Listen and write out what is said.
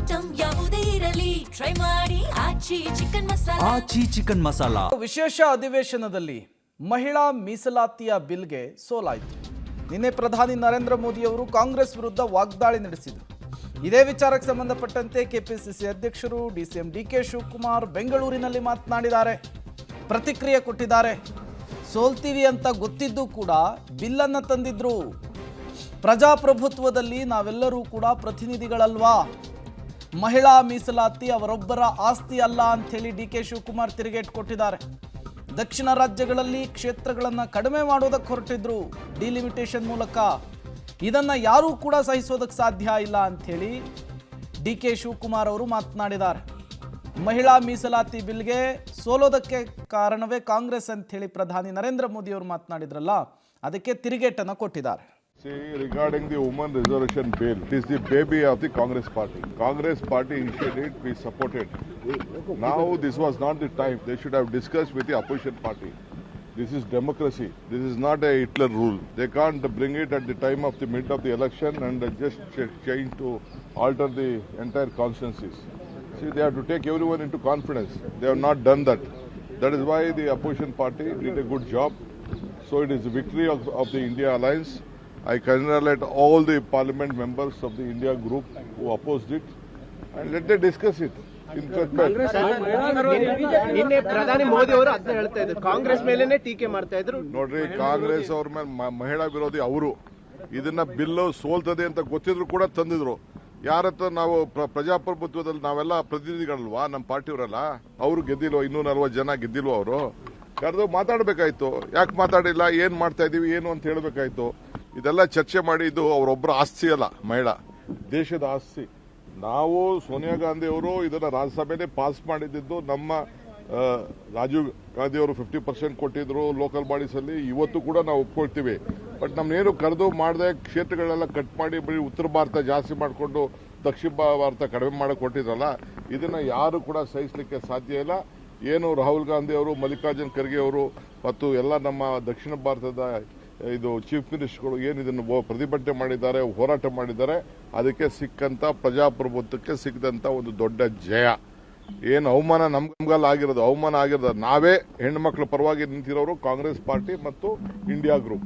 Item ಯಾವುದೇ ಇರಲಿ try ಮಾಡಿ ಆಚಿ ಚಿಕನ್ ಮಸಾಲಾ. ವಿಶೇಷ ಅಧಿವೇಶನದಲ್ಲಿ ಮಹಿಳಾ ಮೀಸಲಾತಿಯ ಬಿಲ್ಗೆ ಸೋಲಾಯಿತು. ನಿನ್ನೆ ಪ್ರಧಾನಿ ನರೇಂದ್ರ ಮೋದಿ ಅವರು ಕಾಂಗ್ರೆಸ್ ವಿರುದ್ಧ ವಾಗ್ದಾಳಿ ನಡೆಸಿದರು. ಇದೇ ವಿಚಾರಕ್ಕೆ ಸಂಬಂಧಪಟ್ಟಂತೆ ಕೆಪಿಸಿಸಿ ಅಧ್ಯಕ್ಷರು ಡಿಸಿಎಂ ಡಿಕೆ ಶಿವಕುಮಾರ್ ಬೆಂಗಳೂರಿನಲ್ಲಿ ಮಾತನಾಡಿದ್ದಾರೆ, ಪ್ರತಿಕ್ರಿಯೆ ಕೊಟ್ಟಿದ್ದಾರೆ. ಸೋಲ್ತೀವಿ ಅಂತ ಗೊತ್ತಿದ್ದು ಕೂಡ ಬಿಲ್ಲನ್ನು ತಂದಿದ್ರು. ಪ್ರಜಾಪ್ರಭುತ್ವದಲ್ಲಿ ನಾವೆಲ್ಲರೂ ಕೂಡ ಪ್ರತಿನಿಧಿಗಳಲ್ವಾ? ಮಹಿಳಾ ಮೀಸಲಾತಿ ಅವರೊಬ್ಬರ ಆಸ್ತಿ ಅಲ್ಲ ಅಂಥೇಳಿ ಡಿಕೆ ಶಿವಕುಮಾರ್ ತಿರುಗೇಟು ಕೊಟ್ಟಿದ್ದಾರೆ. ದಕ್ಷಿಣ ರಾಜ್ಯಗಳಲ್ಲಿ ಕ್ಷೇತ್ರಗಳನ್ನು ಕಡಿಮೆ ಮಾಡೋದಕ್ಕೆ ಹೊರಟಿದ್ರು ಡಿಲಿಮಿಟೇಷನ್ ಮೂಲಕ. ಇದನ್ನು ಯಾರೂ ಕೂಡ ಸಹಿಸೋದಕ್ಕೆ ಸಾಧ್ಯ ಇಲ್ಲ ಅಂಥೇಳಿ ಡಿಕೆ ಶಿವಕುಮಾರ್ ಅವರು ಮಾತನಾಡಿದ್ದಾರೆ. ಮಹಿಳಾ ಮೀಸಲಾತಿ ಬಿಲ್ಗೆ ಸೋಲೋದಕ್ಕೆ ಕಾರಣವೇ ಕಾಂಗ್ರೆಸ್ ಅಂಥೇಳಿ ಪ್ರಧಾನಿ ನರೇಂದ್ರ ಮೋದಿ ಅವರು ಮಾತನಾಡಿದ್ರಲ್ಲ, ಅದಕ್ಕೆ ತಿರುಗೇಟನ್ನು ಕೊಟ್ಟಿದ್ದಾರೆ. See, regarding the women reservation bill, it is the baby of the Congress party. Congress party initiated it, we supported. Now this was not the time. They should have discussed with the opposition party. This is democracy. This is not a Hitler rule. They can't bring it at the time of the mid of the election and just change to alter the entire constituencies. See, they have to take everyone into confidence. They have not done that. That is why the opposition party did a good job. So it is a victory of the India Alliance. I congratulate all the parliament members of the India group who opposed it, and let them discuss it. ನಿನ್ನೆ ಪ್ರಧಾನಿ ಮೋದಿ ಅವರು ಅದನ್ನ ಹೇಳ್ತಾ ಇದ್ರು, ಕಾಂಗ್ರೆಸ್ ಮೇಲೇನೆ ಟೀಕೆ ಮಾಡ್ತಾ ಇದ್ರು. ನೋಡ್ರಿ, ಕಾಂಗ್ರೆಸ್ ಅವ್ರ ಮೇಲೆ ಮಹಿಳಾ ವಿರೋಧಿ ಅವರು. ಇದನ್ನ ಬಿಲ್ಲು ಸೋಲ್ತದೆ ಅಂತ ಗೊತ್ತಿದ್ರು ಕೂಡ ತಂದಿದ್ರು. ಯಾರತ್ರ ನಾವು ಪ್ರಜಾಪ್ರಭುತ್ವದಲ್ಲಿ ನಾವೆಲ್ಲ ಪ್ರತಿನಿಧಿಗಳಲ್ವಾ? ನಮ್ಮ ಪಾರ್ಟಿಯವರಲ್ಲ. ಅವರು ಗೆದ್ದಿಲ್ವ? 240 ಜನ ಗೆದ್ದಿಲ್ವ? ಅವರು ಕರೆದು ಮಾತಾಡಬೇಕಾಯ್ತು. ಯಾಕೆ ಮಾತಾಡಿಲ್ಲ? ಏನ್ ಮಾಡ್ತಾ ಇದೀವಿ ಏನು ಅಂತ ಹೇಳಬೇಕಾಯ್ತು. ಇದೆಲ್ಲ ಚರ್ಚೆ ಮಾಡಿ, ಇದು ಅವರೊಬ್ಬರ ಆಸ್ತಿ ಅಲ್ಲ, ಮಹಿಳಾ ದೇಶದ ಆಸ್ತಿ. ನಾವು ಸೋನಿಯಾ ಗಾಂಧಿ ಅವರು ಇದನ್ನ ರಾಜ್ಯಸಭೆಯಲ್ಲಿ ಪಾಸ್ ಮಾಡಿದ್ದು. ನಮ್ಮ ರಾಜೀವ್ ಗಾಂಧಿ ಅವರು 50% ಕೊಟ್ಟಿದ್ರು ಲೋಕಲ್ ಬಾಡೀಸ್ ಅಲ್ಲಿ. ಇವತ್ತು ಕೂಡ ನಾವು ಒಪ್ಕೊಳ್ತೀವಿ. ಬಟ್ ನಮ್ನೇನು ಕರೆದು ಮಾಡದೆ ಕ್ಷೇತ್ರಗಳೆಲ್ಲ ಕಟ್ ಮಾಡಿ ಬರೀ ಉತ್ತರ ಭಾರತ ಜಾಸ್ತಿ ಮಾಡಿಕೊಂಡು ದಕ್ಷಿಣ ಭಾರತ ಕಡಿಮೆ ಮಾಡಕ್ಕೆ ಕೊಟ್ಟಿದ್ರಲ್ಲ, ಇದನ್ನ ಯಾರು ಕೂಡ ಸಹಿಸಲಿಕ್ಕೆ ಸಾಧ್ಯ ಇಲ್ಲ. ಏನು ರಾಹುಲ್ ಗಾಂಧಿ ಅವರು, ಮಲ್ಲಿಕಾರ್ಜುನ್ ಖರ್ಗೆ ಅವರು ಮತ್ತು ಎಲ್ಲ ನಮ್ಮ ದಕ್ಷಿಣ ಭಾರತದ ಇದು ಚೀಫ್ ಮಿನಿಸ್ಟರ್ಗಳು ಏನು ಇದನ್ನು ಪ್ರತಿಭಟನೆ ಮಾಡಿದ್ದಾರೆ, ಹೋರಾಟ ಮಾಡಿದ್ದಾರೆ, ಅದಕ್ಕೆ ಸಿಕ್ಕಂತ ಪ್ರಜಾಪ್ರಭುತ್ವಕ್ಕೆ ಸಿಕ್ಕಂತ ಒಂದು ದೊಡ್ಡ ಜಯ. ಏನು ಅವಮಾನ ನಮ್ಗಲ್ಲ ಆಗಿರೋದು, ಅವಮಾನ ಆಗಿರೋದು ನಾವೇ ಹೆಣ್ಮಕ್ಳ ಪರವಾಗಿ ನಿಂತಿರೋರು ಕಾಂಗ್ರೆಸ್ ಪಾರ್ಟಿ ಮತ್ತು ಇಂಡಿಯಾ ಗ್ರೂಪ್.